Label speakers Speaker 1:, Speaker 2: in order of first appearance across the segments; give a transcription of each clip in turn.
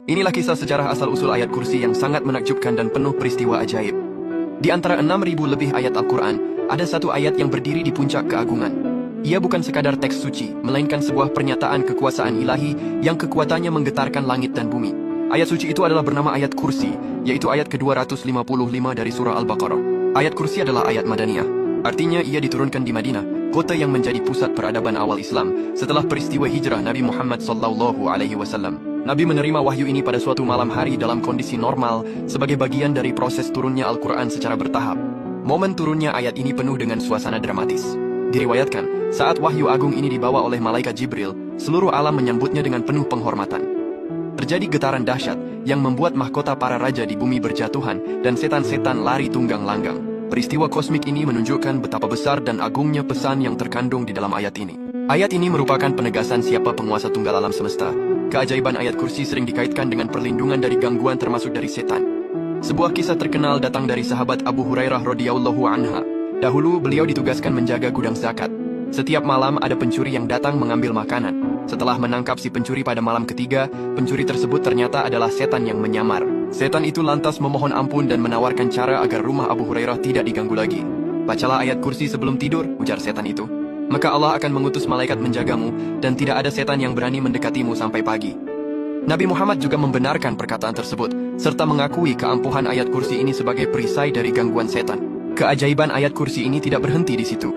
Speaker 1: Inilah kisah sejarah asal-usul ayat kursi yang sangat menakjubkan dan penuh peristiwa ajaib. Di antara 6.000 lebih ayat Al-Quran, ada satu ayat yang berdiri di puncak keagungan. Ia bukan sekadar teks suci, melainkan sebuah pernyataan kekuasaan ilahi yang kekuatannya menggetarkan langit dan bumi. Ayat suci itu adalah bernama ayat kursi, yaitu ayat ke-255 dari surah Al-Baqarah. Ayat kursi adalah ayat Madaniyah. Artinya ia diturunkan di Madinah, kota yang menjadi pusat peradaban awal Islam setelah peristiwa hijrah Nabi Muhammad SAW. Nabi menerima wahyu ini pada suatu malam hari dalam kondisi normal sebagai bagian dari proses turunnya Al-Quran secara bertahap. Momen turunnya ayat ini penuh dengan suasana dramatis. Diriwayatkan, saat wahyu agung ini dibawa oleh malaikat Jibril, seluruh alam menyambutnya dengan penuh penghormatan. Terjadi getaran dahsyat yang membuat mahkota para raja di bumi berjatuhan dan setan-setan lari tunggang langgang. Peristiwa kosmik ini menunjukkan betapa besar dan agungnya pesan yang terkandung di dalam ayat ini. Ayat ini merupakan penegasan siapa penguasa tunggal alam semesta. Keajaiban ayat kursi sering dikaitkan dengan perlindungan dari gangguan termasuk dari setan. Sebuah kisah terkenal datang dari sahabat Abu Hurairah radhiyallahu anha. Dahulu beliau ditugaskan menjaga gudang zakat. Setiap malam ada pencuri yang datang mengambil makanan. Setelah menangkap si pencuri pada malam ketiga, pencuri tersebut ternyata adalah setan yang menyamar. Setan itu lantas memohon ampun dan menawarkan cara agar rumah Abu Hurairah tidak diganggu lagi. Bacalah ayat kursi sebelum tidur, ujar setan itu. Maka Allah akan mengutus malaikat menjagamu, dan tidak ada setan yang berani mendekatimu sampai pagi. Nabi Muhammad juga membenarkan perkataan tersebut, serta mengakui keampuhan ayat kursi ini sebagai perisai dari gangguan setan. Keajaiban ayat kursi ini tidak berhenti di situ.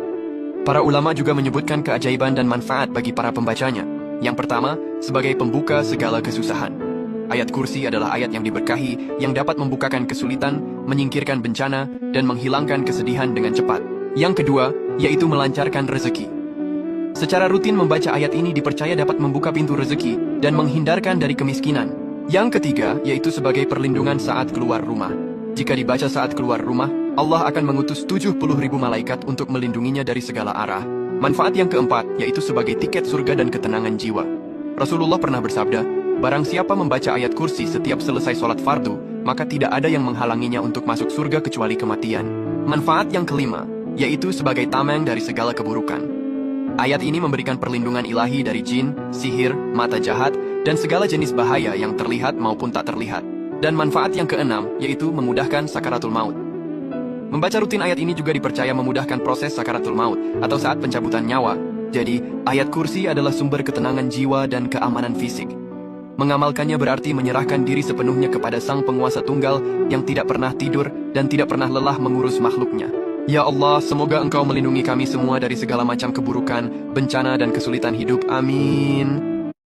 Speaker 1: Para ulama juga menyebutkan keajaiban dan manfaat bagi para pembacanya. Yang pertama, sebagai pembuka segala kesusahan. Ayat kursi adalah ayat yang diberkahi, yang dapat membukakan kesulitan, menyingkirkan bencana, dan menghilangkan kesedihan dengan cepat. Yang kedua, yaitu melancarkan rezeki. Secara rutin membaca ayat ini dipercaya dapat membuka pintu rezeki dan menghindarkan dari kemiskinan. Yang ketiga, yaitu sebagai perlindungan saat keluar rumah. Jika dibaca saat keluar rumah, Allah akan mengutus 70.000 malaikat untuk melindunginya dari segala arah. Manfaat yang keempat, yaitu sebagai tiket surga dan ketenangan jiwa. Rasulullah pernah bersabda, barang siapa membaca ayat kursi setiap selesai sholat fardu, maka tidak ada yang menghalanginya untuk masuk surga kecuali kematian. Manfaat yang kelima, yaitu sebagai tameng dari segala keburukan. Ayat ini memberikan perlindungan ilahi dari jin, sihir, mata jahat, dan segala jenis bahaya yang terlihat maupun tak terlihat. Dan manfaat yang keenam, yaitu memudahkan sakaratul maut. Membaca rutin ayat ini juga dipercaya memudahkan proses sakaratul maut, atau saat pencabutan nyawa. Jadi, ayat kursi adalah sumber ketenangan jiwa dan keamanan fisik. Mengamalkannya berarti menyerahkan diri sepenuhnya kepada Sang Penguasa Tunggal yang tidak pernah tidur dan tidak pernah lelah mengurus makhluknya. Ya Allah, semoga Engkau melindungi kami semua dari segala macam keburukan, bencana dan kesulitan hidup. Amin.